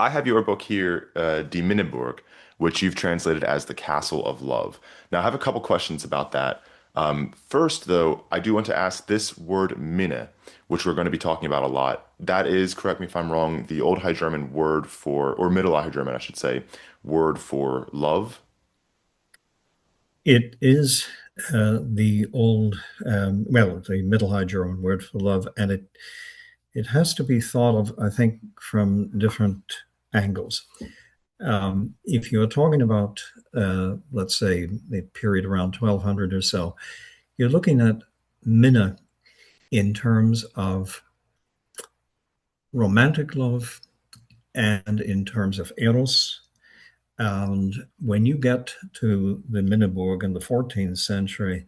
I have your book here, Die Minneburg, which you've translated as The Castle of Love. Now, I have a couple questions about that. First, though, I do want to ask this word Minne, which we're going to be talking about a lot. That is, correct me if I'm wrong, the Old High German word for, or Middle High German, I should say, word for love. It is the old, the Middle High German word for love, and it has to be thought of, I think, from different angles. If you're talking about, let's say, the period around 1200 or so, you're looking at Minna in terms of romantic love and in terms of eros. And when you get to the Minneburg in the 14th century,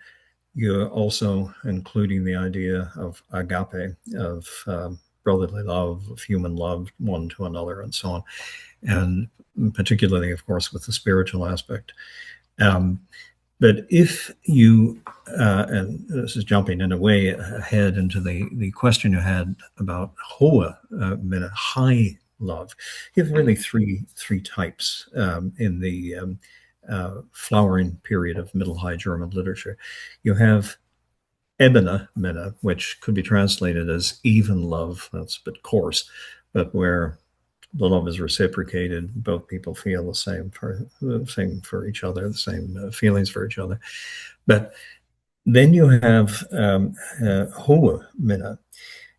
you're also including the idea of agape, of brotherly love, of human love, one to another, and so on. And particularly, of course, with the spiritual aspect. Um, but if you, and this is jumping in a way ahead into the question you had about Hoa, high love, you have really three types in the flowering period of Middle High German literature. You have Ebene Minne, which could be translated as even love. That's a bit coarse, but where the love is reciprocated, both people feel the same for each other, the same feelings for each other. But then you have Hohe Minne,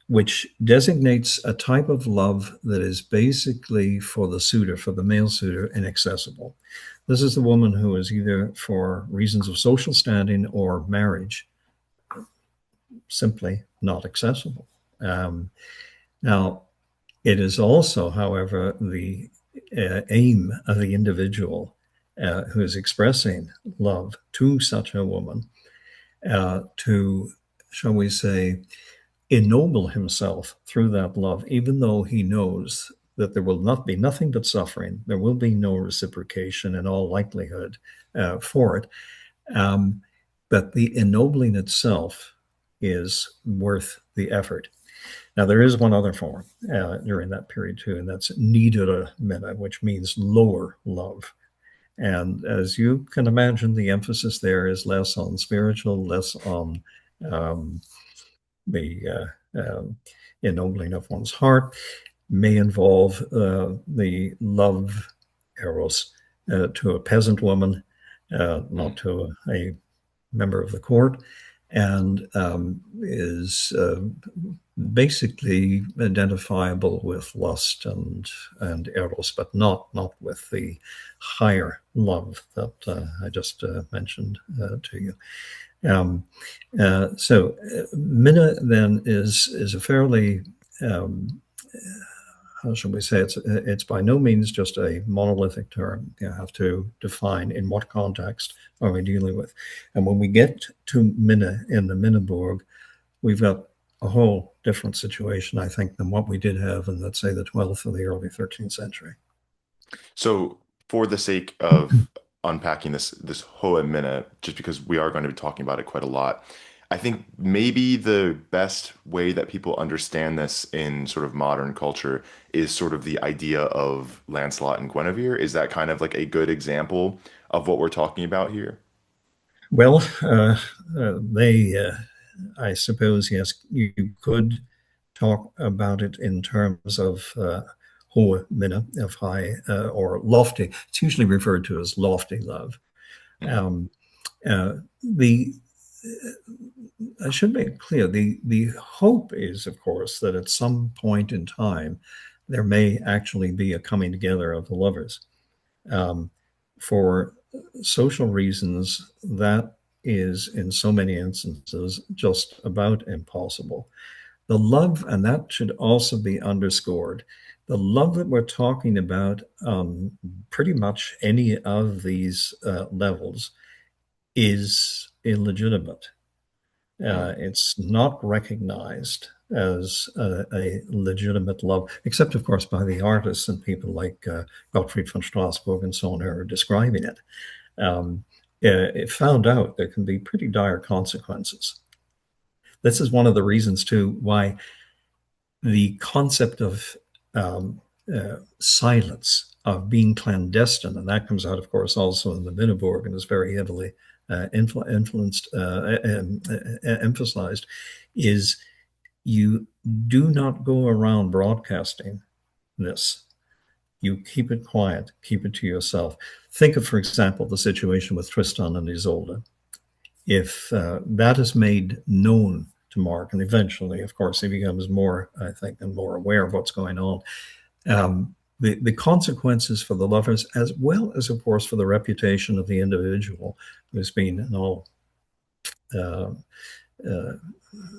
which designates a type of love that is basically for the suitor, for the male suitor, inaccessible. This is the woman who is either for reasons of social standing or marriage simply not accessible. Now, it is also, however, the aim of the individual who is expressing love to such a woman to, shall we say, ennoble himself through that love, even though he knows that there will not be nothing but suffering. There will be no reciprocation in all likelihood for it. But the ennobling itself is worth the effort. Now, there is one other form during that period too, and that's niedere Minne, which means lower love. And as you can imagine, the emphasis there is less on spiritual, less on um, the ennobling of one's heart, may involve the love eros to a peasant woman, not to a member of the court, and is basically identifiable with lust and eros, but not with the higher love that I just mentioned to you. Minne then is a fairly how shall we say, it's by no means just a monolithic term. You have to define in what context are we dealing with. And when we get to Minne in the Minneburg, we've got a whole different situation, I think, than what we did have in, let's say, the 12th or the early 13th century. So, for the sake of unpacking this Hoa Minne, just because we are going to be talking about it quite a lot, I think maybe the best way that people understand this in sort of modern culture is sort of the idea of Lancelot and Guinevere. Is that kind of like a good example of what we're talking about here? Well, I suppose, yes, you could talk about it in terms of hohe Minne, of high or lofty. It's usually referred to as lofty love. Mhm. Um, the I should make it clear the hope is, of course, that at some point in time there may actually be a coming together of the lovers. Um, for social reasons, that is in so many instances just about impossible. The love, and that should also be underscored, the love that we're talking about on pretty much any of these levels is illegitimate. Mm. It's not recognized as a legitimate love, except, of course, by the artists and people like Gottfried von Strassburg and so on who are describing it. It found out there can be pretty dire consequences. This is one of the reasons, too, why the concept of silence of being clandestine, and that comes out, of course, also in the Minneburg and is very heavily influenced, emphasized, is you do not go around broadcasting this. You keep it quiet, keep it to yourself. Think of, for example, the situation with Tristan and Isolde. If that is made known to Mark, and eventually, of course, he becomes more, I think, and more aware of what's going on, the consequences for the lovers, as well as, of course, for the reputation of the individual who's been in all uh, uh,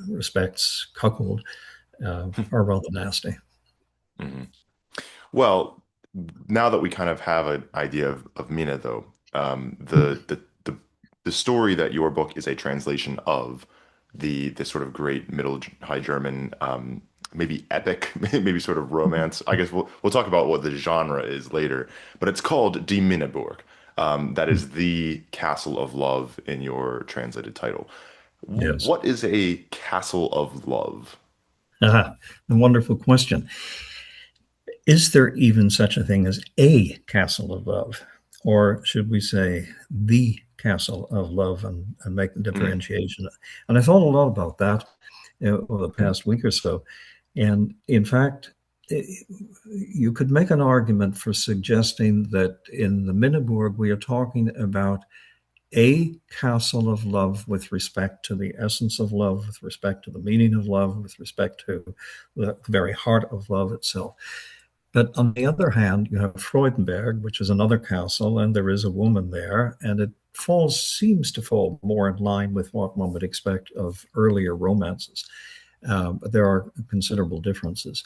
respects cuckolded, are rather nasty. Mhm. Well, now that we kind of have an idea of Minne, though, the story that your book is a translation of the sort of great Middle High German, maybe epic, maybe sort of romance. I guess we'll talk about what the genre is later, but it's called Die Minneburg. That is the Castle of Love in your translated title. Yes. What is a castle of love? A wonderful question. Is there even such a thing as a castle of love? Or should we say the castle of love and make the Mm, differentiation? And I thought a lot about that over the past week or so. And in fact, you could make an argument for suggesting that in the Minneburg, we are talking about a castle of love with respect to the essence of love, with respect to the meaning of love, with respect to the very heart of love itself. But on the other hand, you have Freudenberg, which is another castle, and there is a woman there, and it seems to fall more in line with what one would expect of earlier romances. But there are considerable differences.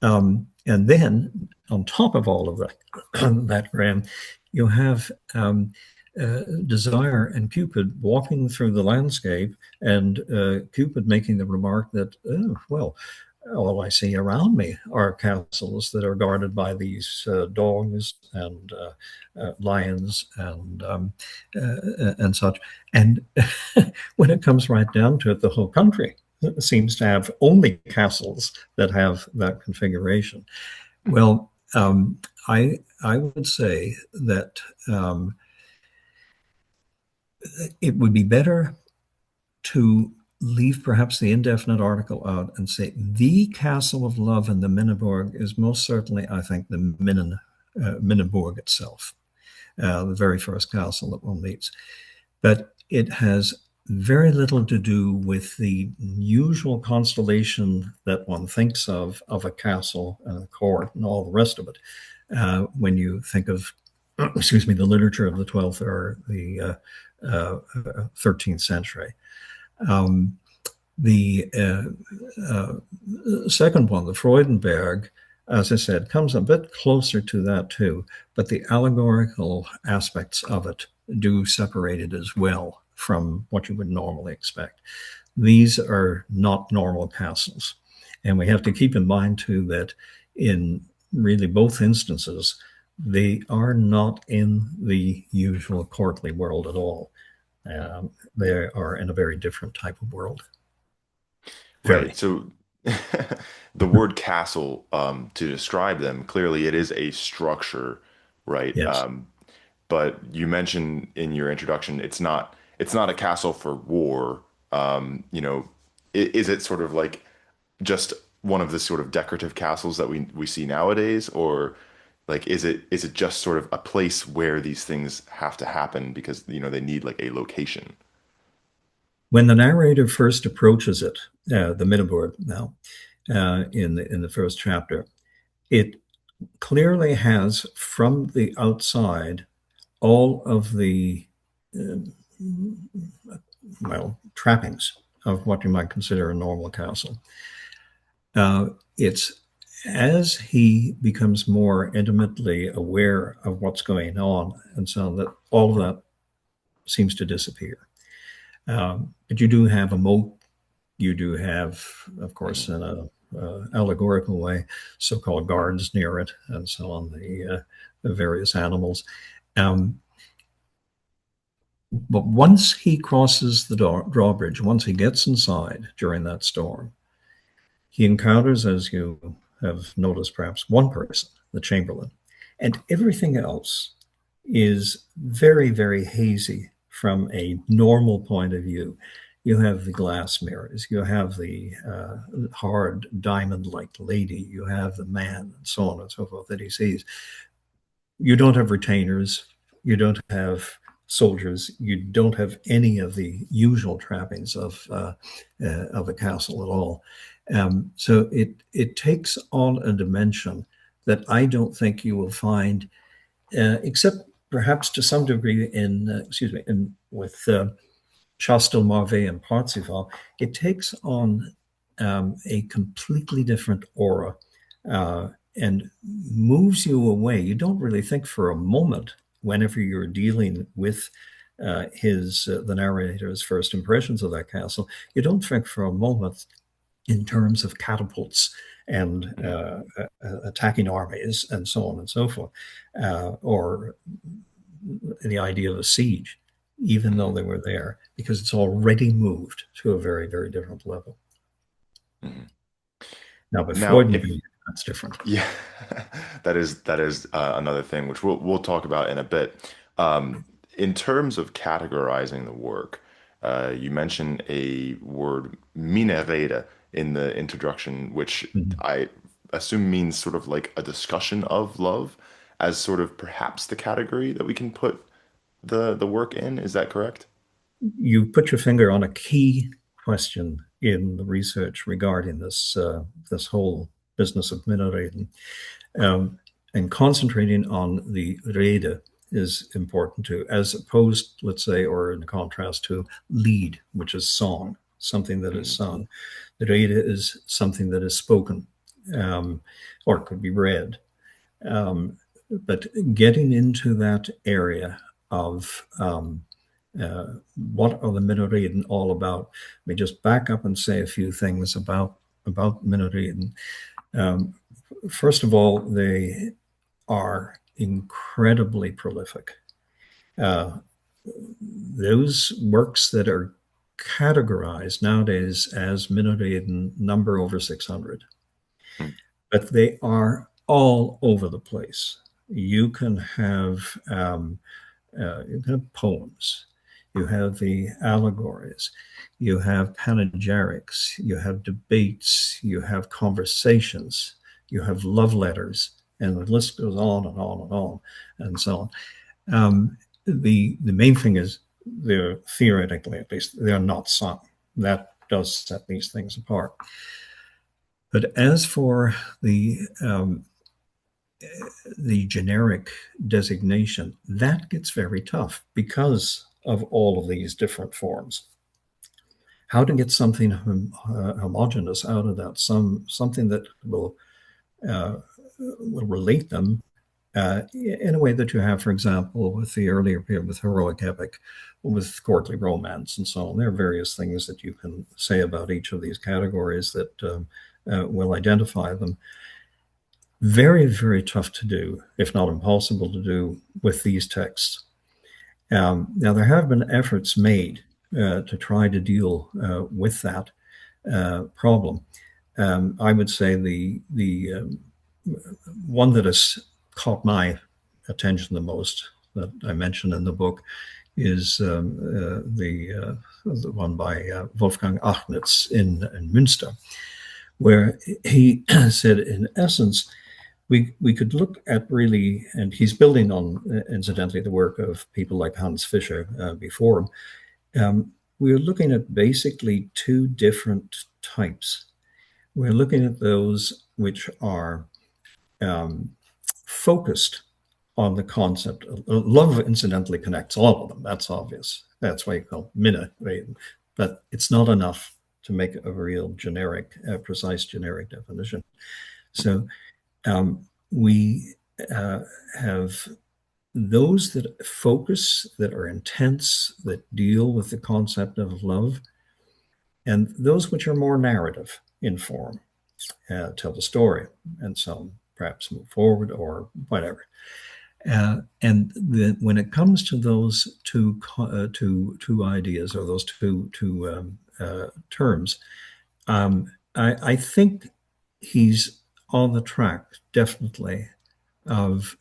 And then on top of all of that, that Graham, you have Desire and Cupid walking through the landscape, and Cupid making the remark that, oh, well, all I see around me are castles that are guarded by these dogs and lions and such. And when it comes right down to it, the whole country seems to have only castles that have that configuration. Well, I would say that it would be better to leave perhaps the indefinite article out and say the castle of love in the Minneburg is most certainly, I think, the Minneburg itself, the very first castle that one meets. But it has very little to do with the usual constellation that one thinks of a castle and a court and all the rest of it. When you think of, excuse me, the literature of the 12th or the 13th century. Um, the second one, the Freudenberg, as I said, comes a bit closer to that too, but the allegorical aspects of it do separate it as well from what you would normally expect. These are not normal castles. And we have to keep in mind too that in really both instances, they are not in the usual courtly world at all. They are in a very different type of world. right. Very. So the word castle, to describe them, clearly it is a structure, right? Yes. But you mentioned in your introduction, it's not a castle for war. Is it sort of like just one of the sort of decorative castles that we see nowadays, or like is it just sort of a place where these things have to happen because they need like a location? When the narrator first approaches it, the Minneburg now, in the first chapter, it clearly has from the outside all of the uh, trappings of what you might consider a normal castle. It's as he becomes more intimately aware of what's going on and so on that all of that seems to disappear. But you do have a moat. You do have, of course, Mhm. in a allegorical way, so-called guards near it, and so on, the various animals. Um, but once he crosses the drawbridge, once he gets inside during that storm, he encounters, as you have noticed perhaps one person, the Chamberlain, and everything else is very, very hazy from a normal point of view. You have the glass mirrors, you have the hard diamond like lady, you have the man, and so on and so forth that he sees. You don't have retainers, you don't have soldiers, you don't have any of the usual trappings of a castle at all. So it takes on a dimension that I don't think you will find, except perhaps to some degree in excuse me, in with Chastel Marvet and Parzival. It takes on a completely different aura, and moves you away. You don't really think for a moment whenever you're dealing with the narrator's first impressions of that castle. You don't think for a moment in terms of catapults and Mhm. attacking armies and so on and so forth, or the idea of a siege, even though Mhm. they were there, because it's already moved to a very, very different level. Mhm. Now, with Now, Freud, if that's different. yeah, that is another thing which we'll talk about in a bit. In terms of categorizing the work, you mentioned a word Minne in the introduction, which Mhm. I assume means sort of like a discussion of love, as sort of perhaps the category that we can put the work in. Is that correct? You put your finger on a key question in the research regarding this whole business of Minne. Um, and concentrating on the Rede is important too, as opposed, let's say, or in contrast to Lied, which is song, something that is Mhm. sung. The Rede is something that is spoken, um, or could be read. But getting into that area of what are the Minne all about? Let me just back up and say a few things about Minne. Um, First of all, they are incredibly prolific. Uh, those works that are categorized nowadays as Minne number over 600, Mhm. but they are all over the place. You can have poems, you have the allegories, you have panegyrics, you have debates, you have conversations, you have love letters, and the list goes on and on and on and so on. The main thing is they're theoretically, at least, they're not sung. That does set these things apart. But as for the generic designation, that gets very tough because of all of these different forms. How to get something homogenous out of that, something that will relate them in a way that you have, for example, with the earlier period, with heroic epic, with courtly romance, and so on. There are various things that you can say about each of these categories that will identify them. Very, very tough to do, if not impossible to do, with these texts. Now, there have been efforts made to try to deal with that problem. I would say the one that has caught my attention the most that I mentioned in the book is the one by Wolfgang Achnitz in Münster, where he said, in essence, we could look at really, and he's building on, incidentally, the work of people like Hans Fischer before him. We're looking at basically two different types. We're looking at those which are um, focused on the concept. Love, incidentally, connects all of them. That's obvious. That's why you call Minne, right? But it's not enough to make a real generic, precise generic definition. So we have those that focus, that are intense, that deal with the concept of love, and those which are more narrative in form, tell the story, and some perhaps move forward or whatever. When it comes to those two ideas, or those two terms, I think he's on the track, definitely, of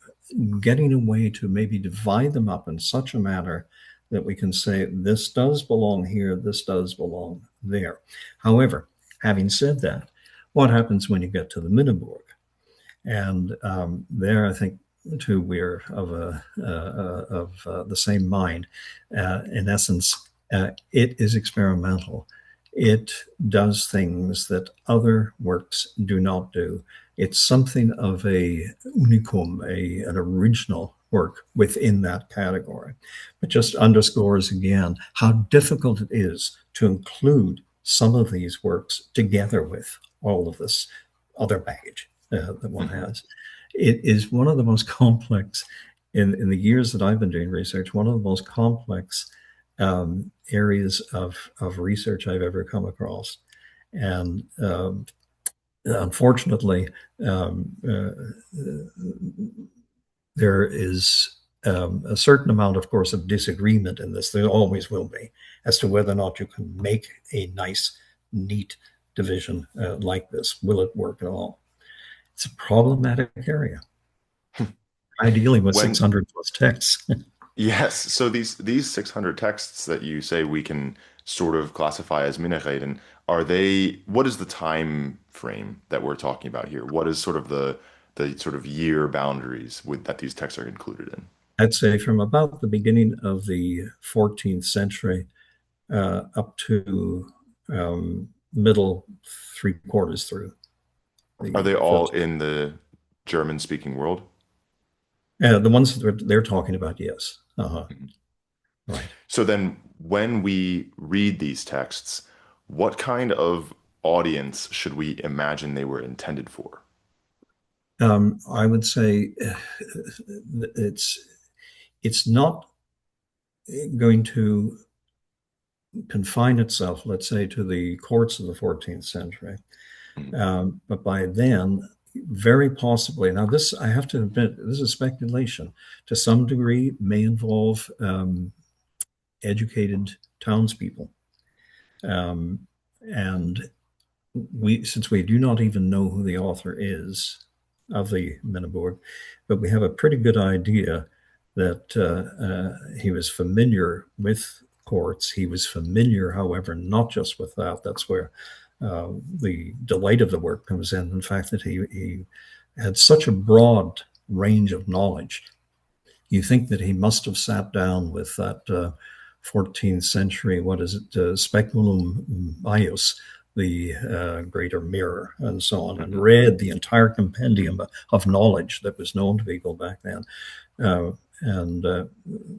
getting a way to maybe divide them up in such a manner that we can say this does belong here, this does belong there. However, having said that, what happens when you get to the Minneburg? And there, I think, too, we're of the same mind. In essence, it is experimental. It does things that other works do not do. It's something of a unicum, an original work within that category. But just underscores again how difficult it is to include some of these works together with all of this other baggage that one Mhm. has. It is one of the most complex, in the years that I've been doing research, one of the most complex areas of research I've ever come across. And unfortunately, um, there is a certain amount, of course, of disagreement in this. There always will be, as to whether or not you can make a nice, neat division like this. Will it work at all? It's a problematic area, ideally with When 600 plus texts. Yes, so these 600 texts that you say we can sort of classify as Minderheden, are they, what is the time frame that we're talking about here? What is sort of the sort of year boundaries with that these texts are included in? I'd say from about the beginning of the 14th century up to middle three quarters through Are the they all first. in the German speaking world? The ones that they're talking about, yes. Mhm. Right. So then when we read these texts, what kind of audience should we imagine they were intended for? I would say it's it's not going to confine itself, let's say, to the courts of the 14th century. Mhm. But by then, very possibly, now this, I have to admit, this is speculation. To some degree, may involve educated townspeople. Um, and since we do not even know who the author is of the Minneburg, but we have a pretty good idea that he was familiar with courts. He was familiar, however, not just with that. That's where the delight of the work comes in. In fact, that he had such a broad range of knowledge. You think that he must have sat down with that 14th century, what is it, Speculum Maius, the Greater Mirror, and so on, and Mhm. read the entire compendium of knowledge that was known to people back then. And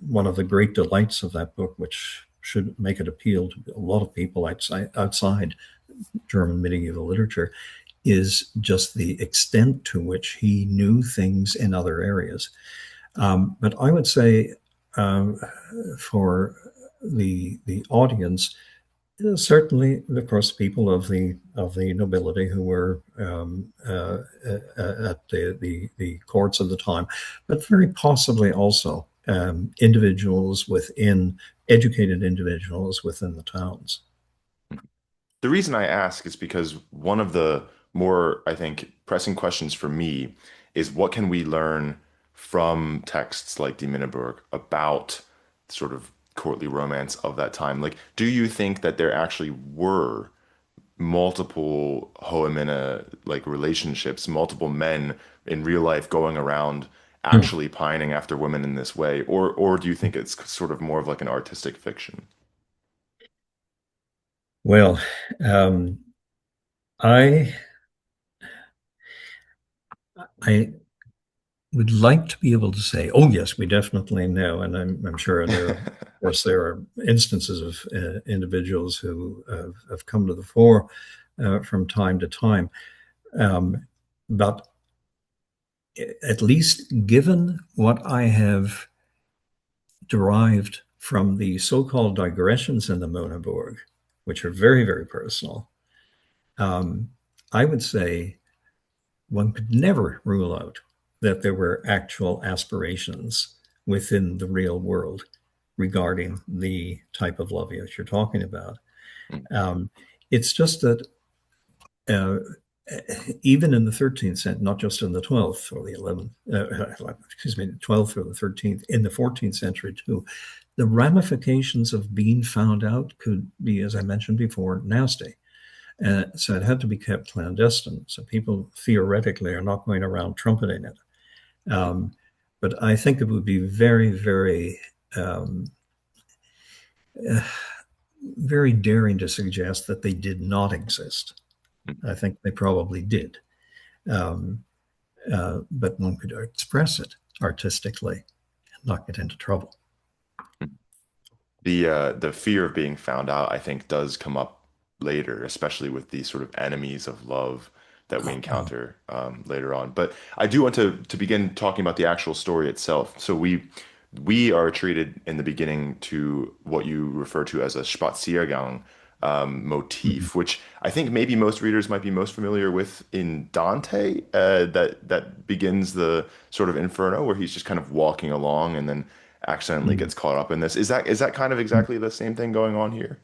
one of the great delights of that book, which should make it appeal to a lot of people outside German medieval literature, is just the extent to which he knew things in other areas. But I would say um, for the audience, certainly, of course, people of the nobility who were at the courts of the time, but very possibly also individuals within educated individuals within the towns. The reason I ask is because one of the more, I think, pressing questions for me is what can we learn from texts like Die Minneburg about sort of courtly romance of that time? Like, do you think that there actually were multiple Hoemina like relationships, multiple men in real life going around Hmm. actually pining after women in this way, or do you think it's sort of more of like an artistic fiction? Well, um, I I would like to be able to say, oh yes, we definitely know, and I'm sure there, of course, there are instances of individuals who have come to the fore from time to time, um, but at least given what I have derived from the so-called digressions in the Monaborg, which are very, very personal, um, I would say one could never rule out that there were actual aspirations within the real world regarding the type of love that you're talking about. Um, it's just that even in the 13th century, not just in the 12th or the 11th, excuse me, the 12th or the 13th, in the 14th century too, the ramifications of being found out could be, as I mentioned before, nasty. So it had to be kept clandestine. So people theoretically are not going around trumpeting it. Um, but I think it would be very, very, um, uh, very daring to suggest that they did not exist. I think they probably did. Um, but one could express it artistically and not get into trouble. The fear of being found out, I think, does come up later, especially with these sort of enemies of love that we Uh, encounter later on. But I do want to begin talking about the actual story itself. So we are treated in the beginning to what you refer to as a Spaziergang mhm. motif, which I think maybe most readers might be most familiar with in Dante, that begins the sort of Inferno, where he's just kind of walking along and then accidentally Mm. gets caught up in this. Is that kind of exactly the same thing going on here?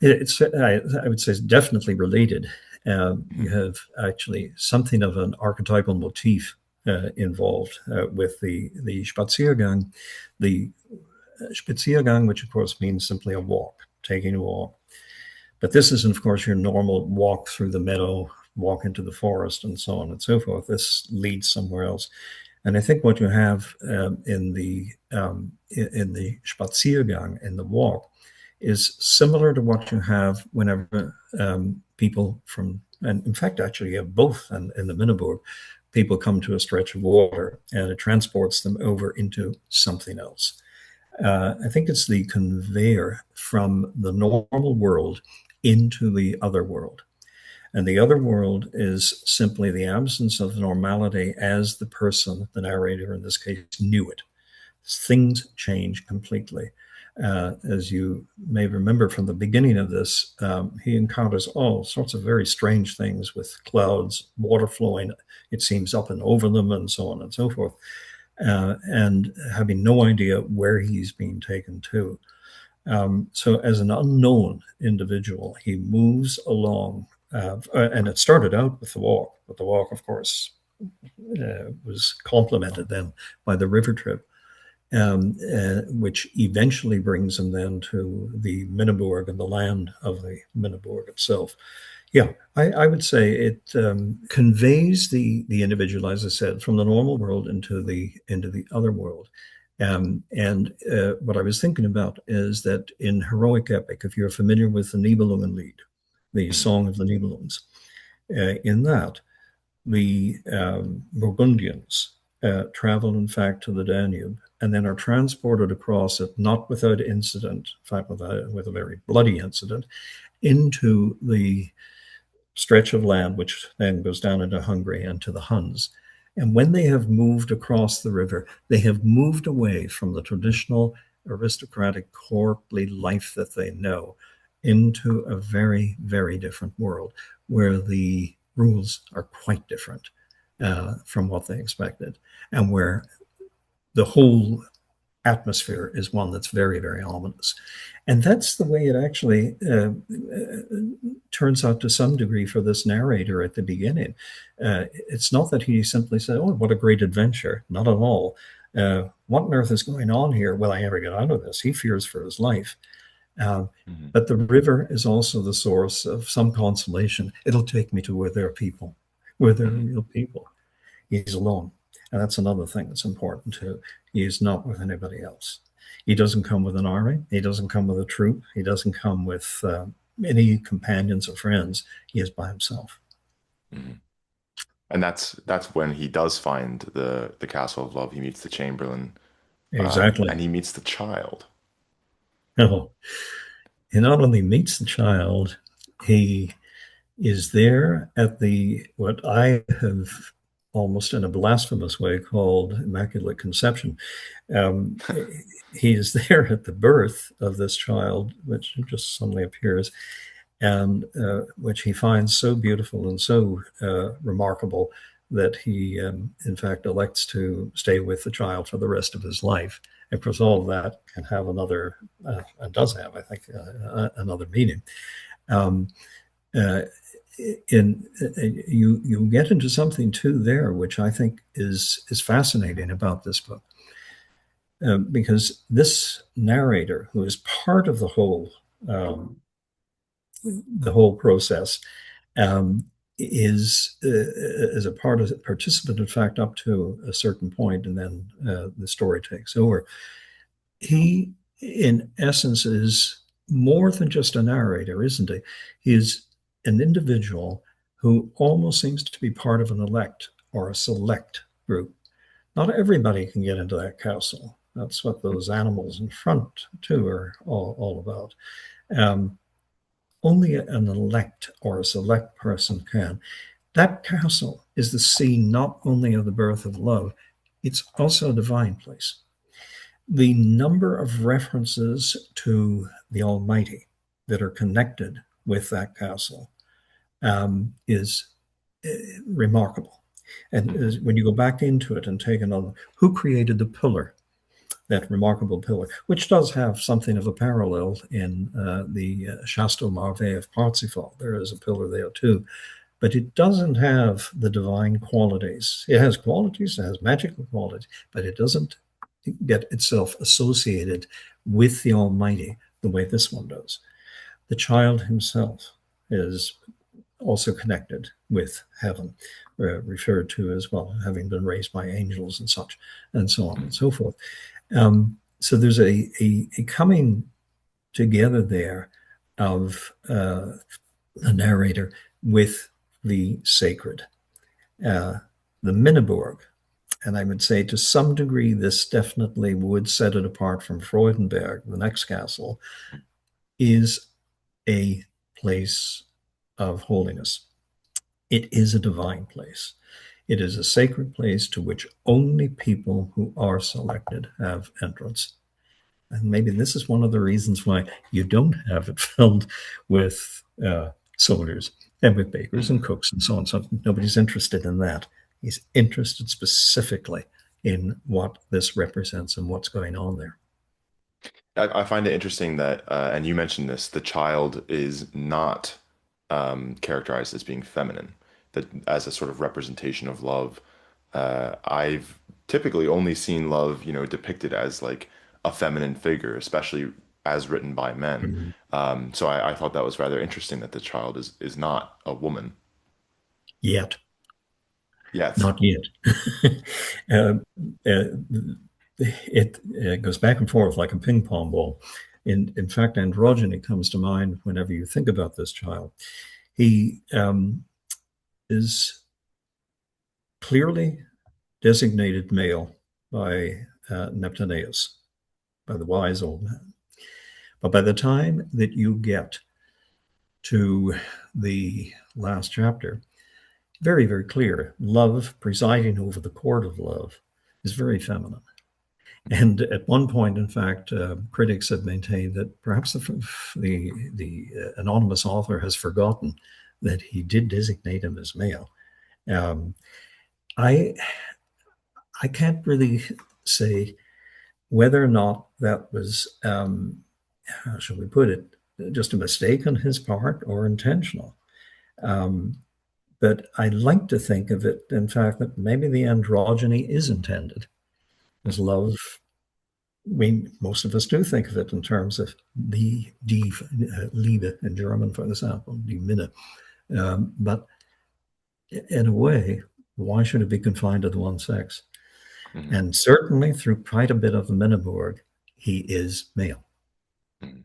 I would say it's definitely related. You Mhm. have actually something of an archetypal motif involved with the Spaziergang. The Spaziergang, which of course means simply a walk, taking a walk. But this isn't, of course, your normal walk through the meadow, walk into the forest, and so on and so forth. This leads somewhere else. And I think what you have in the Spaziergang, in the walk, is similar to what you have whenever people from, and in fact, actually, you have both in the Minneburg, people come to a stretch of water and it transports them over into something else. I think it's the conveyor from the normal world into the other world. And the other world is simply the absence of normality as the person, the narrator in this case, knew it. Things change completely. As you may remember from the beginning of this, he encounters all sorts of very strange things with clouds, water flowing, it seems, up and over them, and so on and so forth, and having no idea where he's being taken to. So, as an unknown individual, he moves along, and it started out with the walk, but the walk, of course, was complemented then by the river trip, which eventually brings him then to the Minneburg and the land of the Minneburg itself. Yeah, I would say it conveys the individual, as I said, from the normal world into the other world. And what I was thinking about is that in heroic epic, if you're familiar with the Nibelungenlied, the Mhm. Song of the Nibelungs, in that the Burgundians travel, in fact, to the Danube and then are transported across it, not without incident, in fact, with a very bloody incident, into the stretch of land, which then goes down into Hungary and to the Huns. And when they have moved across the river, they have moved away from the traditional aristocratic courtly life that they know into a very, very different world where the rules are quite different from what they expected, and where the whole atmosphere is one that's very, very ominous. And that's the way it actually turns out to some degree for this narrator at the beginning. It's not that he simply said, "Oh, what a great adventure." Not at all. What on earth is going on here? Will I ever get out of this? He fears for his life. Um, Mhm. but the river is also the source of some consolation. It'll take me to where there are people, where there are Mhm. real people. He's alone. And that's another thing that's important too. He is not with anybody else. He doesn't come with an army. He doesn't come with a troop. He doesn't come with any companions or friends. He is by himself. Mhm. And that's when he does find the Castle of Love. He meets the Chamberlain, Exactly. and he meets the child. No, he not only meets the child, he is there at the what I have almost in a blasphemous way called Immaculate Conception. Um, he is there at the birth of this child, which just suddenly appears, and which he finds so beautiful and so remarkable that he, in fact, elects to stay with the child for the rest of his life. Of course, all of that can have another, and does have, I think, another meaning. Um, uh, in you get into something too there, which I think is fascinating about this book, because this narrator, who is part of um, the whole process, um, is a part of participant, in fact, up to a certain point, and then the story takes over. He, in essence, is more than just a narrator, isn't he? He is an individual who almost seems to be part of an elect or a select group. Not everybody can get into that castle. That's what those animals in front, too, are all about. Um, Only an elect or a select person can. That castle is the scene not only of the birth of love, it's also a divine place. The number of references to the Almighty that are connected with that castle is remarkable. And Mhm. when you go back into it and take another, who created the pillar, that remarkable pillar, which does have something of a parallel in the Chasteau Marvet of Parsifal. There is a pillar there too, but it doesn't have the divine qualities. It has qualities, it has magical qualities, but it doesn't get itself associated with the Almighty the way this one does. The child himself is also connected with heaven, referred to as well, having been raised by angels and such, and so on and Mhm. so forth. So there's a coming together there of the narrator with the sacred. Uh, the Minneburg, and I would say to some degree, this definitely would set it apart from Freudenberg, the next castle, is a place of holiness. It is a divine place. It is a sacred place to which only people who are selected have entrance. And maybe this is one of the reasons why you don't have it filled with soldiers and with bakers and Mhm. cooks and so on. So nobody's interested in that. He's interested specifically in what this represents and what's going on there. I find it interesting that, and you mentioned this, the child is not characterized as being feminine, that as a sort of representation of love. I've typically only seen love, depicted as like a feminine figure, especially as written by men. Mhm. So I thought that was rather interesting that the child is not a woman Yet, yet. not yet. uh, uh, it goes back and forth like a ping pong ball. In fact, androgyny comes to mind whenever you think about this child. He is clearly designated male by Neptunus, by the wise old man. But by the time that you get to the last chapter, very, very clear love presiding over the court of love is very feminine. And at one point, in fact, critics have maintained that perhaps the anonymous author has forgotten that he did designate him as male. Um, I I can't really say whether or not that was, how shall we put it, just a mistake on his part or intentional. Um, but I like to think of it, in fact, that maybe the androgyny is intended as love. I mean, most of us do think of it in terms of die Liebe in German, for example, die Minne. But in a way, why should it be confined to the one sex? Mhm. And certainly through quite a bit of the Minneborg, he is male. Mhm.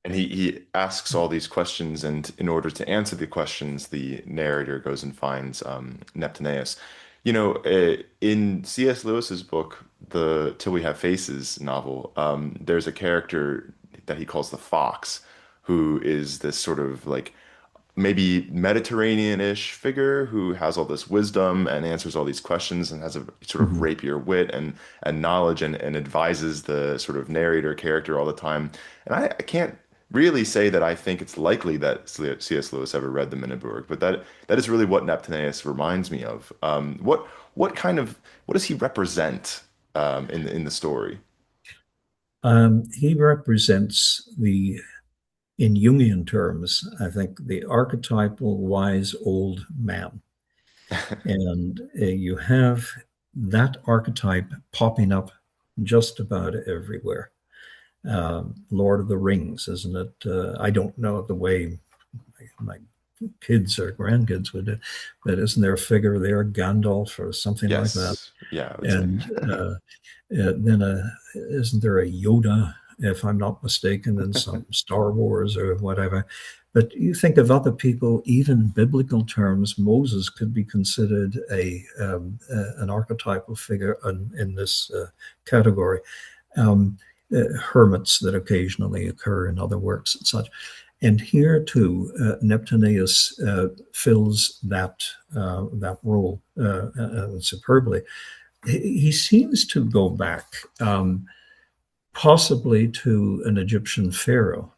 And he asks all these questions, and in order to answer the questions, the narrator goes and finds Neptunus. In C.S. Lewis's book, the Till We Have Faces novel, there's a character that he calls the Fox, who is this sort of like maybe Mediterranean-ish figure who has all this wisdom and answers all these questions and has a sort of Mhm. rapier wit and knowledge and advises the sort of narrator character all the time. And I can't really say that I think it's likely that C.S. Lewis ever read the Minneburg, but that is really what Neptunus reminds me of. What does he represent in the story? He represents the in Jungian terms, I think the archetypal wise old man. And you have that archetype popping up just about everywhere. Lord of the Rings, isn't it? I don't know the way my kids or grandkids would do, but isn't there a figure there, Gandalf or something like that? Yes. Yeah, I would say. And then isn't there a Yoda, if I'm not mistaken, in some Star Wars or whatever? But you think of other people, even in biblical terms, Moses could be considered an archetypal figure in this category. Um, Hermits that occasionally occur in other works and such. And here too, Neptuneus fills that role superbly. He seems to go back, possibly to an Egyptian pharaoh.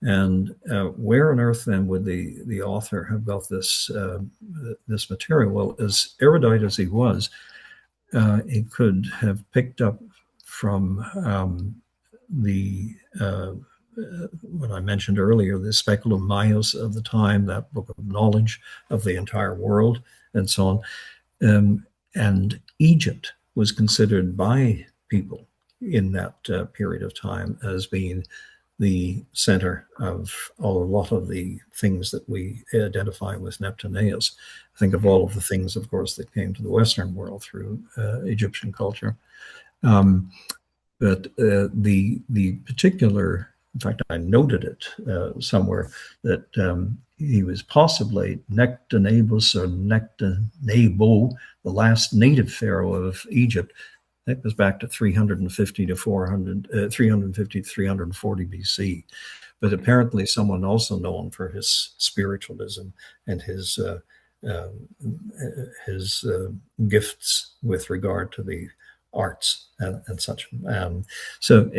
And where on earth then would the author have got this material? Well, as erudite as he was, he could have picked up from the what I mentioned earlier, the Speculum Maius of the time, that book of knowledge of the entire world, and so on. And Egypt was considered by people in that period of time as being the center of a lot of the things that we identify with Neptunus. Think of all of the things, of course, that came to the Western world through Egyptian culture. Um, but the particular, in fact, I noted it somewhere that he was possibly Nectanebus or Nectanebo, the last native pharaoh of Egypt. That goes back to 350 to 400, 350 to 340 BC. But apparently, someone also known for his spiritualism and uh, his gifts with regard to the arts and such. So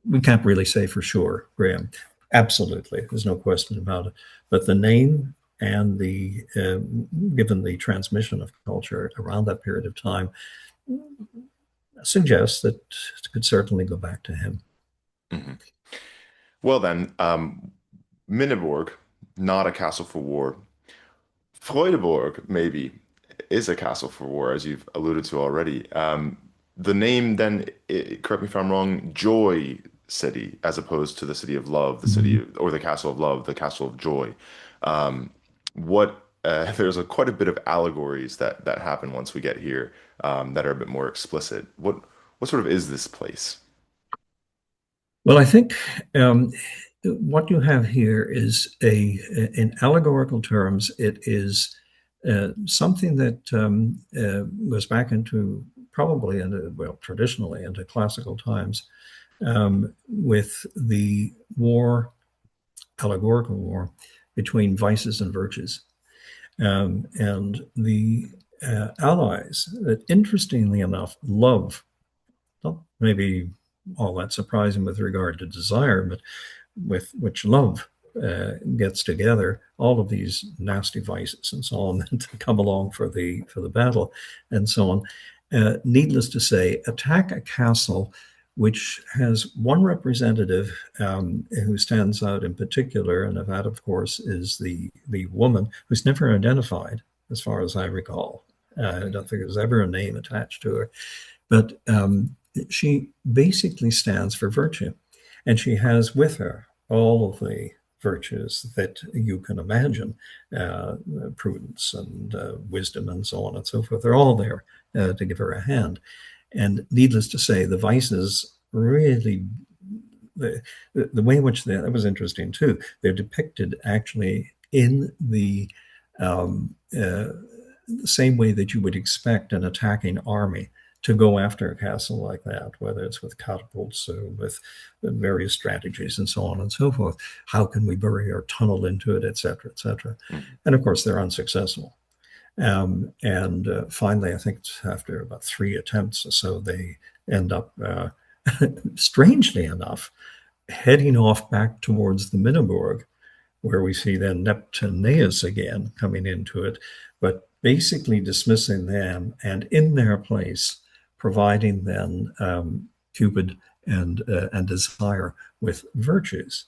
we can't really say for sure, Graham. Absolutely, there's no question about it. But the name and the given the transmission of culture around that period of time suggests that it could certainly go back to him. Mhm. Well then, Minneburg, not a castle for war. Freudeburg, maybe, is a castle for war, as you've alluded to already. The name then, correct me if I'm wrong, Joy City, as opposed to the city of love, the city Mhm. or the castle of love, the castle of joy. What there's quite a bit of allegories that happen once we get here that are a bit more explicit. What sort of is this place? Well, I think what you have here is in allegorical terms, it is something that goes back into probably into, well, traditionally into classical times with the war, allegorical war between vices and virtues. And the allies that, interestingly enough, love, not maybe all that surprising with regard to desire, but with which love gets together, all of these nasty vices and so on to come along for the battle and so on. Needless to say, attack a castle which has one representative who stands out in particular, and that, of course, is the woman who's never identified, as far as I recall. I don't think there's ever a name attached to her, but she basically stands for virtue. And she has with her all of the virtues that you can imagine, prudence and wisdom and so on and so forth. They're all there to give her a hand. And needless to say, the vices really, the way in which that was interesting too, they're depicted actually in the same way that you would expect an attacking army to go after a castle like that, whether it's with catapults or with various strategies and so on and so forth. How can we bury our tunnel into it, et cetera, et cetera. Mhm. And of course, they're unsuccessful. And finally, I think after about 3 attempts or so, they end up, strangely enough, heading off back towards the Minneburg, where we see then Neptunus again coming into it, but basically dismissing them and in their place providing then Cupid and desire with virtues.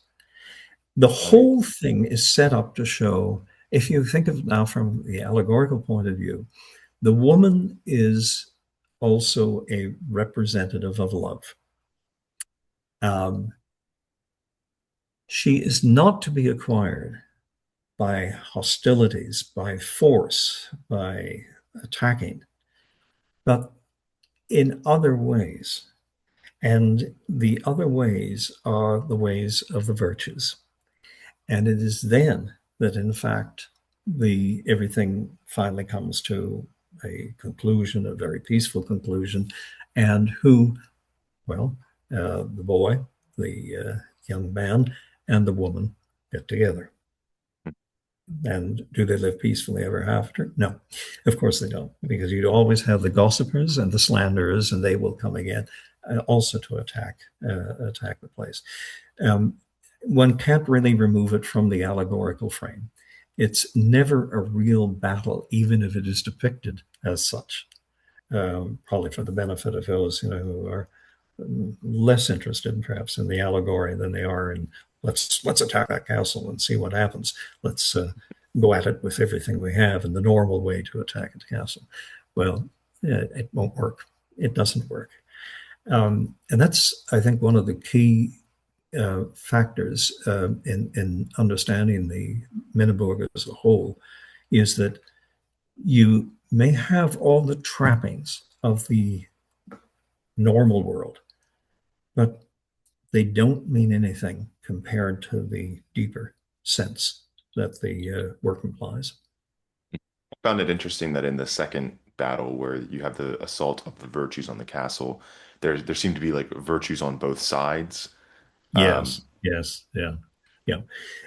The Right. whole thing is set up to show, if you think of it now from the allegorical point of view, the woman is also a representative of love. Um, she is not to be acquired by hostilities, by force, by attacking, but in other ways. And the other ways are the ways of the virtues. And it is then that, in fact, the everything finally comes to a conclusion, a very peaceful conclusion, and who, well, the boy, the young man, and the woman get together. And do they live peacefully ever after? No, of course they don't, because you'd always have the gossipers and the slanderers, and they will come again, also to attack the place. Um, One can't really remove it from the allegorical frame. It's never a real battle, even if it is depicted as such. Probably for the benefit of those who are less interested, perhaps, in the allegory than they are in let's attack that castle and see what happens. Let's go at it with everything we have in the normal way to attack a castle. Well, it won't work. It doesn't work. And that's, I think, one of the key factors in understanding the Minneburg as a whole is that you may have all the trappings of the normal world, but they don't mean anything compared to the deeper sense that the work implies. I found it interesting that in the second battle where you have the assault of the virtues on the castle, there seem to be like virtues on both sides. Yes, Um, yes, yeah,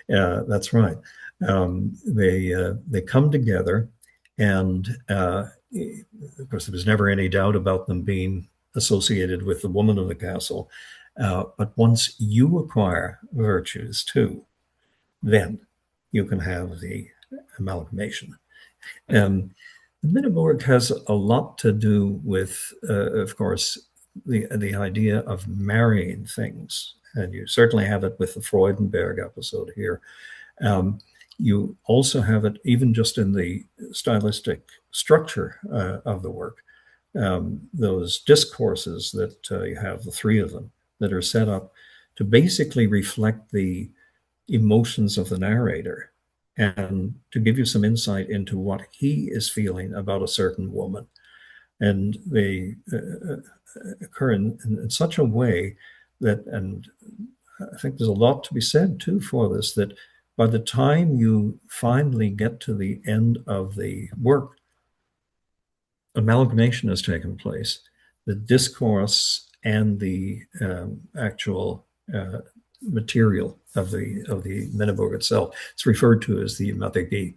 yeah, that's right. They come together, and of course, there was never any doubt about them being associated with the woman of the castle. But once you acquire virtues too, then you can have the amalgamation. Um, the Minneborg has a lot to do with, of course, the idea of marrying things, and you certainly have it with the Freudenberg episode here. Um, you also have it even just in the stylistic structure of the work. Those discourses that you have, the three of them, that are set up to basically reflect the emotions of the narrator and to give you some insight into what he is feeling about a certain woman. And they occur in such a way that, and I think there's a lot to be said too for this, that by the time you finally get to the end of the work, amalgamation has taken place. The discourse and the actual material of the Minneburg itself, it's referred to as the Mategi,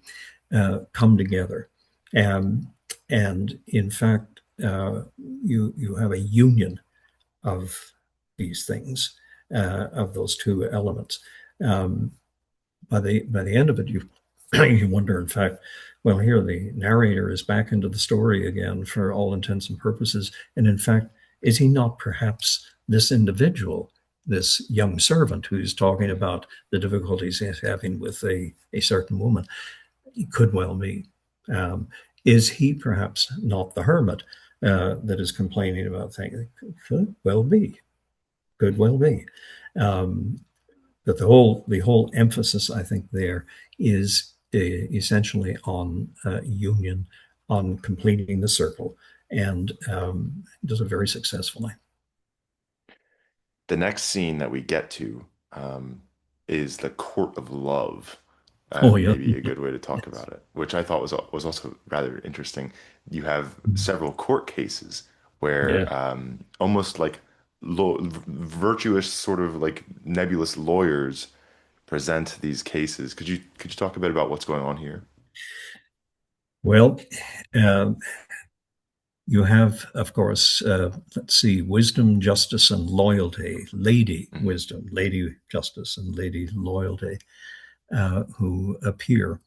come together, um, and in fact, you have a union of these things, of those two elements. Um, by the end of it, you you wonder, in fact, well, here the narrator is back into the story again for all intents and purposes, and in fact, is he not perhaps this individual, this young servant who's talking about the difficulties he's having with a certain woman? He could well be. Um, is he perhaps not the hermit that is complaining about things? Could well be. Could well be. Um, but the whole emphasis, I think, there is essentially on union, on completing the circle, and does it very successfully. the next scene that we get to is the Court of Love, Oh yeah, maybe a good way to talk yes, about it, which I thought was also rather interesting. You have several court cases yeah. where almost like virtuous, sort of like nebulous lawyers present these cases. Could you talk a bit about what's going on here? Well, uh, you have, of course, let's see, wisdom, justice, and loyalty. Lady Mhm. wisdom, lady justice, and lady loyalty, who appear.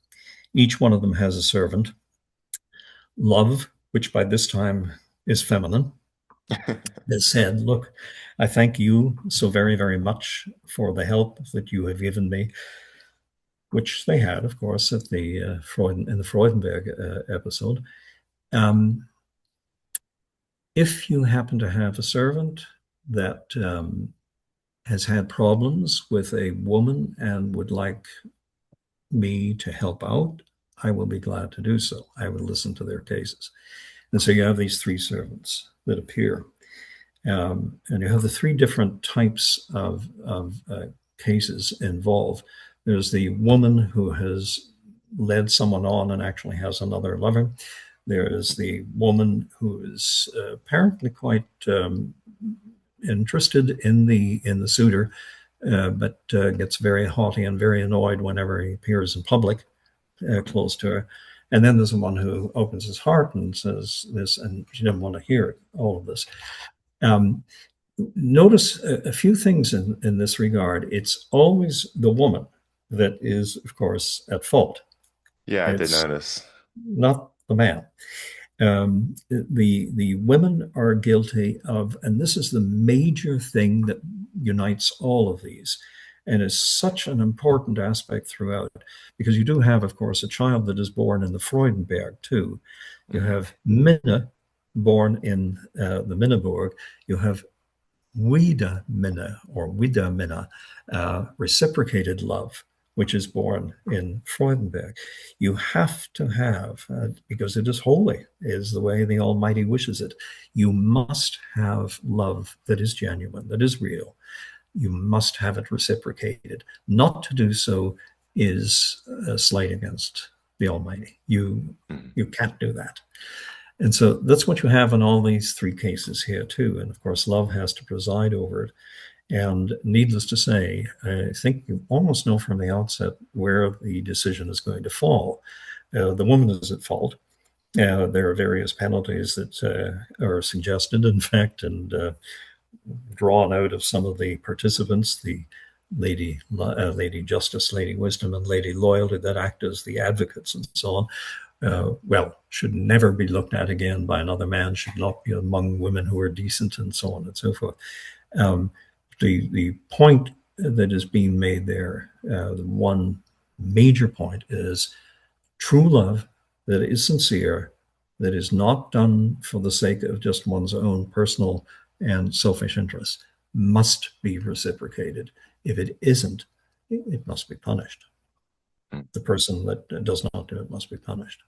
Each one of them has a servant. Love, which by this time is feminine, that said, look, I thank you so very, very much for the help that you have given me, which they had, of course, at the in the Freudenberg episode. Um, if you happen to have a servant that has had problems with a woman and would like me to help out, I will be glad to do so. I will listen to their cases. And so you have these three servants that appear. And you have the three different types of cases involved. There's the woman who has led someone on and actually has another lover. There is the woman who is apparently quite interested in the suitor, but gets very haughty and very annoyed whenever he appears in public close to her. And then there's the one who opens his heart and says this, and she doesn't want to hear all of this. Um, Notice a few things in this regard. It's always the woman that is, of course, at fault. Yeah, I did It's notice. not the man. The women are guilty of, and this is the major thing that unites all of these, and is such an important aspect throughout, because you do have, of course, a child that is born in the Freudenberg too. You Hmm. have Minne born in the Minneburg. You have Wieder Minne or Wieder Minne, reciprocated love, which is born in Freudenberg. You have to have, because it is holy, is the way the Almighty wishes it. You must have love that is genuine, that is real. You must have it reciprocated. Not to do so is a slight against the Almighty. You can't do that. And so that's what you have in all these three cases here, too. And of course, love has to preside over it. And needless to say, I think you almost know from the outset where the decision is going to fall. The woman is at fault. There are various penalties that are suggested, in fact, and drawn out of some of the participants, the Lady Justice, Lady Wisdom, and Lady Loyalty that act as the advocates and so on. Well, should never be looked at again by another man, should not be among women who are decent, and so on and so forth. Um, the point that is being made there, the one major point is true love that is sincere, that is not done for the sake of just one's own personal and selfish interests, must be reciprocated. If it isn't, it must be punished. The person that does not do it must be punished.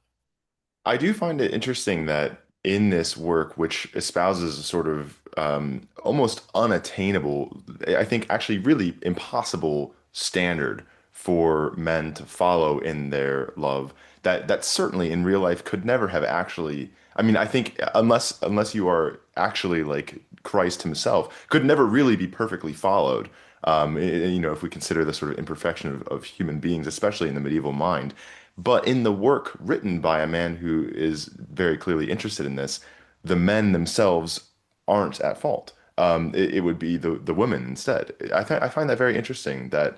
I do find it interesting that in this work, which espouses a sort of almost unattainable, I think actually really impossible standard for men to follow in their love, that certainly in real life could never have actually. I mean, I think unless you are actually like Christ himself, could never really be perfectly followed. If we consider the sort of imperfection of human beings, especially in the medieval mind. But in the work written by a man who is very clearly interested in this, the men themselves aren't at fault. It would be the women instead. I find that very interesting that,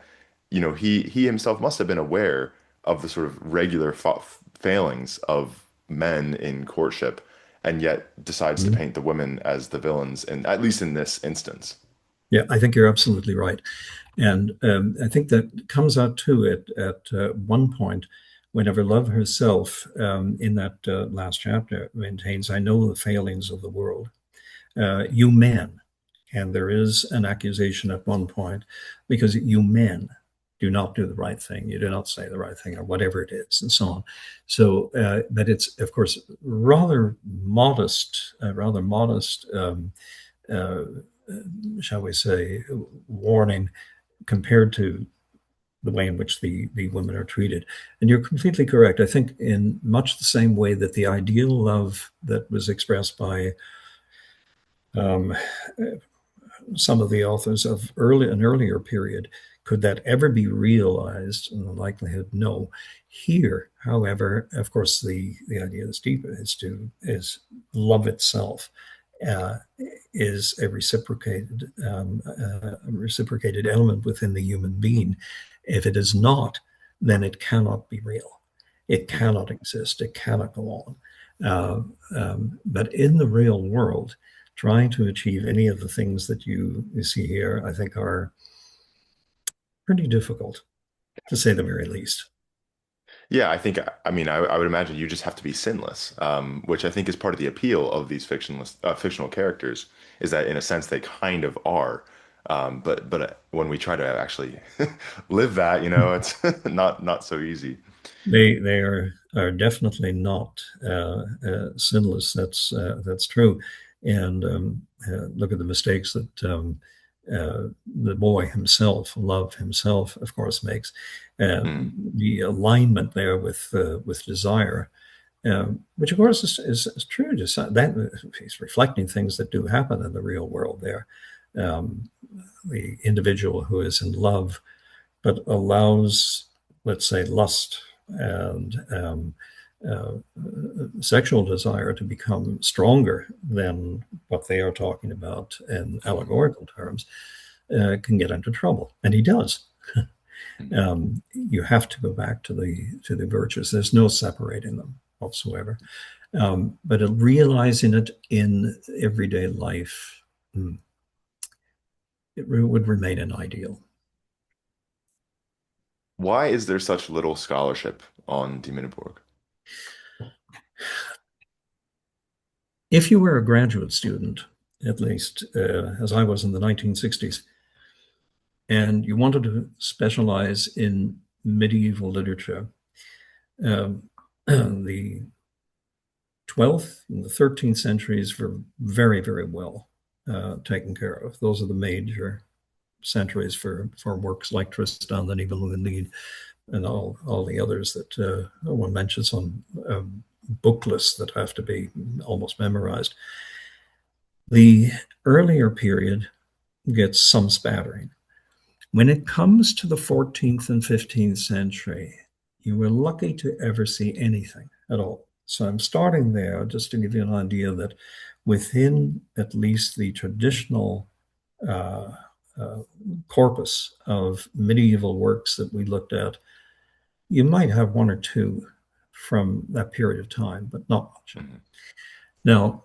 he himself must have been aware of the sort of regular fa failings of men in courtship, and yet decides to Mhm. paint the women as the villains, and at least in this instance. Yeah, I think you're absolutely right. And I think that comes out too at one point, whenever Love herself, in that last chapter, maintains, I know the failings of the world. You men, and there is an accusation at one point, because you men do not do the right thing, you do not say the right thing, or whatever it is, and so on. So, but it's of course rather modest, uh, shall we say, warning compared to the way in which the women are treated. And you're completely correct. I think in much the same way that the ideal love that was expressed by um, some of the authors of an earlier period, could that ever be realized? And the likelihood, no. Here, however, of course, the idea that's deeper is love itself. Uh, is a reciprocated element within the human being. If it is not, then it cannot be real. It Mhm. cannot exist. It cannot go on. But in the real world, trying to achieve any of the things that you see here, I think are pretty difficult, to say the very least. Yeah, I think, I mean, I would imagine you just have to be sinless, which I think is part of the appeal of these fictional characters, is that in a sense they kind of are. But when we try to actually live that, it's not so easy. They are definitely not sinless. That's true. And look at the mistakes that the boy himself, Love himself, of course, makes. Mm, The alignment there with desire, which of course is true to some, that he's reflecting things that do happen in the real world there. Um, the individual who is in love but allows, let's say, lust and uh, sexual desire to become stronger than what they are talking about in mm, allegorical terms, can get into trouble, and he does. mm. You have to go back to the virtues. There's no separating them whatsoever. But realizing it in everyday life, it would remain an ideal. Why is there such little scholarship on Die Minneburg? If you were a graduate student, at least as I was in the 1960s, and you wanted to specialize in medieval literature, um, the 12th and the 13th centuries were very, very well taken care of. Those are the major centuries for works like Tristan, the Nibelungen, and all the others that one mentions on book lists that have to be almost memorized. The earlier period gets some spattering. When it comes to the 14th and 15th century, you were lucky to ever see anything at all. So I'm starting there just to give you an idea that within at least the traditional uh, uh, corpus of medieval works that we looked at, you might have one or two from that period of time, but not much. Mhm, Now,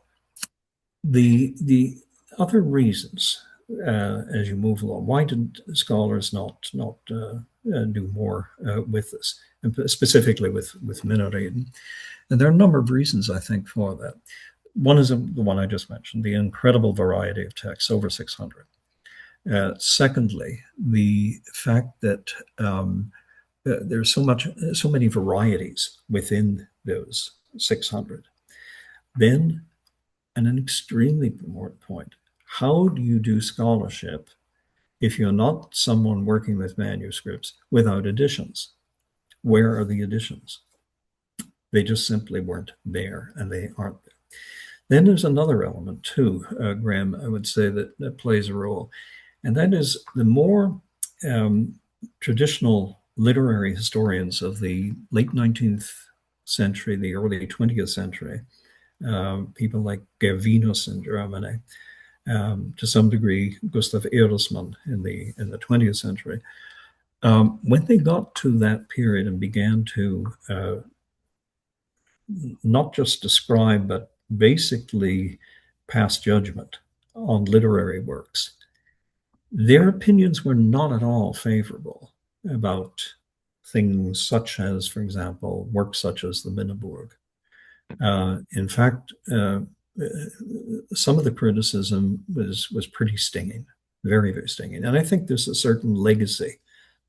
the other reasons as you move along, why did scholars not do more with this, and specifically with Minne? And there are a number of reasons I think for that. One is the one I just mentioned, the incredible variety of texts, over 600. Secondly, the fact that there's so many varieties within those 600. Then, and an extremely important point, how do you do scholarship if you're not someone working with manuscripts without additions? Where are the additions? They just simply weren't there, and they aren't there. Then there's another element too, Graham, I would say that plays a role, and that is the more um, traditional literary historians of the late 19th century, the early 20th century, people like Gervinus in Germany, to some degree Gustav Ehrlichman in the 20th century. When they got to that period and began to not just describe but basically pass judgment on literary works, their opinions were not at all favorable about things such as, for example, works such as the Minneburg. In fact, some of the criticism was pretty stinging, very, very stinging. And I think there's a certain legacy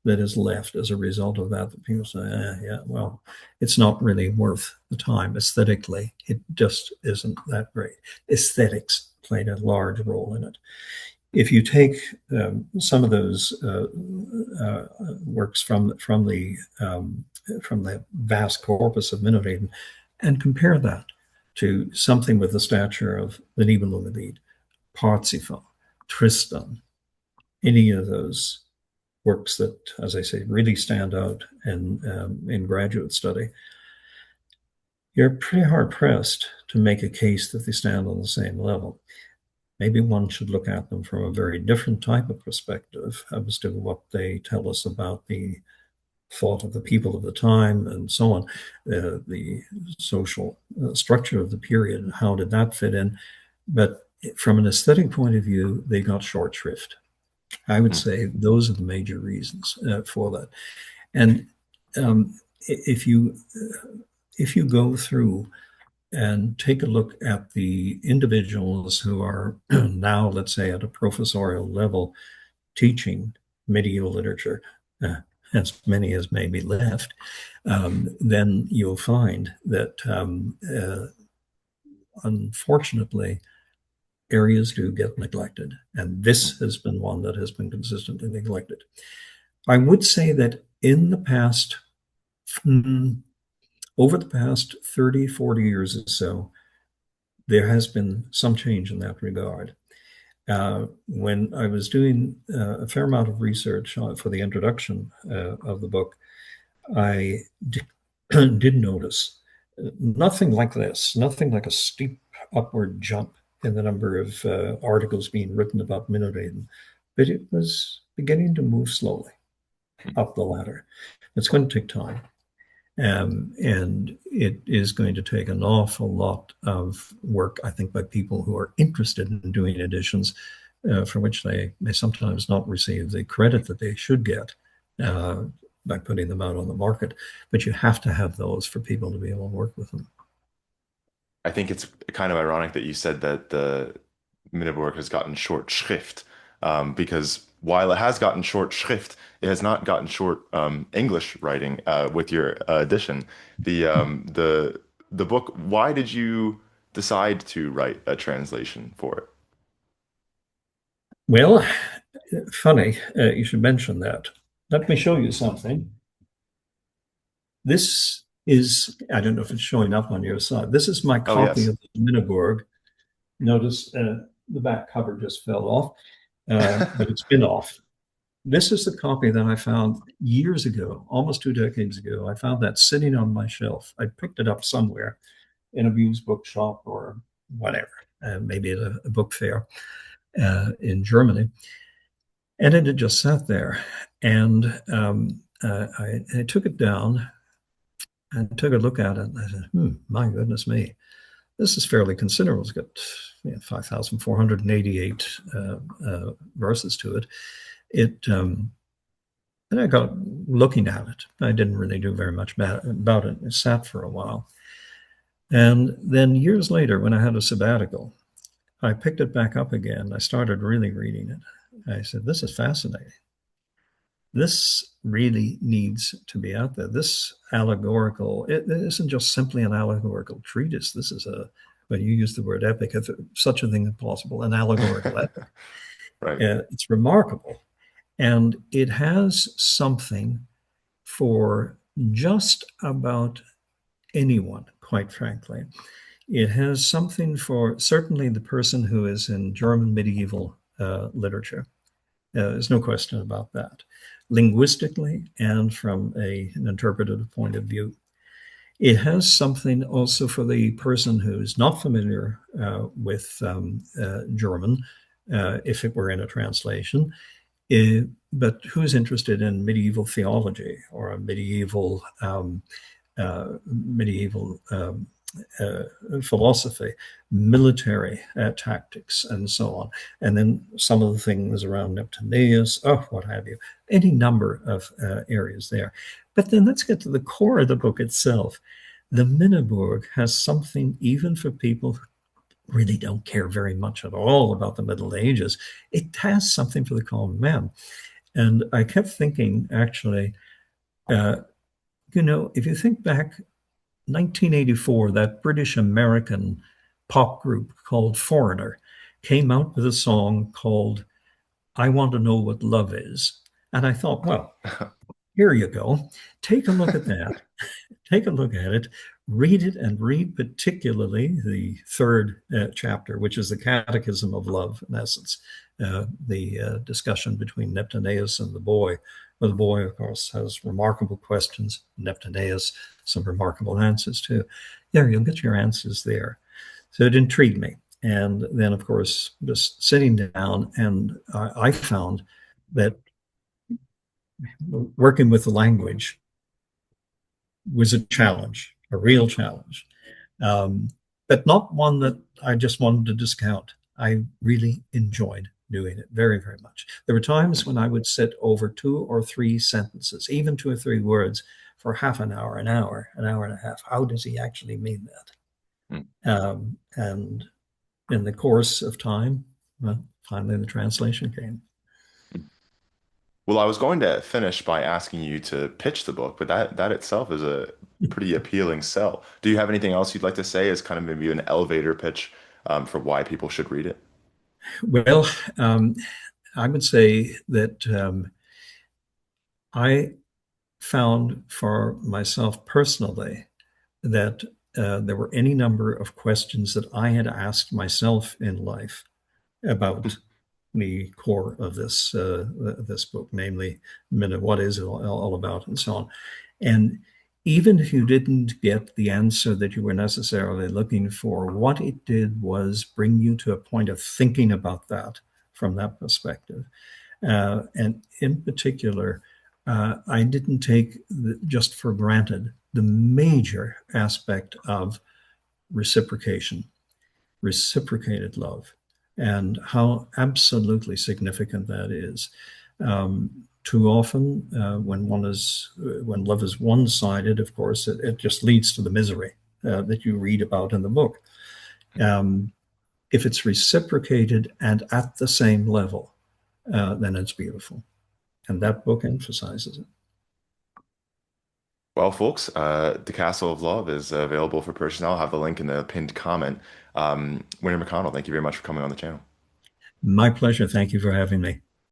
that is left as a result of that people say, yeah, well, it's not really worth the time aesthetically. It just isn't that great. Aesthetics played a large role in it. If you take some of those works from the vast corpus of Minne and compare that to something with the stature of the Nibelungen, Parsifal, Tristan, any of those works that, as I say, really stand out in graduate study, you're pretty hard pressed to make a case that they stand on the same level. Maybe one should look at them from a very different type of perspective as to what they tell us about the thought of the people of the time and so on, the social structure of the period and how did that fit in. But from an aesthetic point of view, they got short shrift. I would Hmm. say those are the major reasons for that. And um, if you if you go through and take a look at the individuals who are now, let's say, at a professorial level teaching medieval literature, uh, as many as may be left, then you'll find that unfortunately areas do get neglected. And Hmm. this has been one that has been consistently neglected. I would say that in the past, hmm, over the past 30, 40 years or so, there has been some change in that regard. When I was doing a fair amount of research for the introduction of the book, I did notice nothing like this, nothing like a steep upward jump in the number of articles being written about Minne, but it was beginning to move slowly up the ladder. It's going to take time. And it is going to take an awful lot of work, I think, by people who are interested in doing editions, for which they may sometimes not receive the credit that they should get uh, by putting them out on the market. But you have to have those for people to be able to work with them. I think it's kind of ironic that you said that the Minneburg has gotten short shrift, because while it has gotten short shrift, it has not gotten short English writing with your edition. The book. Why did you decide to write a translation for it? Well, funny, you should mention that. Let me show you something. This is, I don't know if it's showing up on your side. This is my Oh copy yes. of the Minneburg. Notice the back cover just fell off, but it's been off. This is the copy that I found years ago, almost 2 decades ago. I found that sitting on my shelf. I picked it up somewhere in a used bookshop or whatever, maybe at a book fair in Germany. And it had just sat there. And I took it down and took a look at it. And I said, my goodness me, this is fairly considerable. It's got 5,488 verses to it. And I got looking at it. I didn't really do very much about it. It sat for a while. And then years later, when I had a sabbatical, I picked it back up again. I started really reading it. I said, this is fascinating. This really needs to be out there. This allegorical, it isn't just simply an allegorical treatise. This is when you use the word epic, if such a thing is possible, an allegorical epic. Right. It's remarkable. And it has something for just about anyone, quite frankly. It has something for certainly the person who is in German medieval literature. There's no question about that. Linguistically and from an interpretive point of view. It has something also for the person who's not familiar with German, if it were in a translation, but who's interested in medieval theology or a medieval uh, philosophy, military tactics, and so on. And then some of the things around Neptunus, oh, what have you, any number of areas there. But then let's get to the core of the book itself. The Minneburg has something even for people who really don't care very much at all about the Middle Ages. It has something for the common man. And I kept thinking, actually, uh, if you think back 1984, that British American pop group called Foreigner came out with a song called I Want to Know What Love Is. And I thought, well, here you go. Take a look at that. Take a look at it, read it, and read particularly the third chapter, which is the Catechism of Love, in essence, the discussion between Neptunus and the boy. Well, the boy, of course, has remarkable questions. Neptunus, some remarkable answers too. There, you'll get your answers there. So it intrigued me. And then, of course, just sitting down, and I found that working with the language was a challenge, a real challenge, um, but not one that I just wanted to discount. I really enjoyed doing it very, very much. There were times when I would sit over 2 or 3 sentences, even 2 or 3 words, for half an hour and a half. How does he actually mean Mm. that? And in the course of time, well, finally the translation came. Well, I was going to finish by asking you to pitch the book, but that itself is a pretty appealing sell. Do you have anything else you'd like to say as kind of maybe an elevator pitch for why people should read it? Well, um, I would say that I found for myself personally that there were any number of questions that I had asked myself in life about the core of this book, namely, Minne, what is it all about, and so on. And even if you didn't get the answer that you were necessarily looking for, what it did was bring you to a point of thinking about that from that perspective. And in particular, I didn't take just for granted the major aspect of reciprocation, reciprocated love, and how absolutely significant that is. Too often, when love is one-sided, of course, it just leads to the misery that you read about in the book. Um, if it's reciprocated and at the same level, then it's beautiful, and that book emphasizes it. Well, folks, The Castle of Love is available for purchase now. I'll have the link in the pinned comment. Winter McConnell, thank you very much for coming on the channel. My pleasure. Thank you for having me.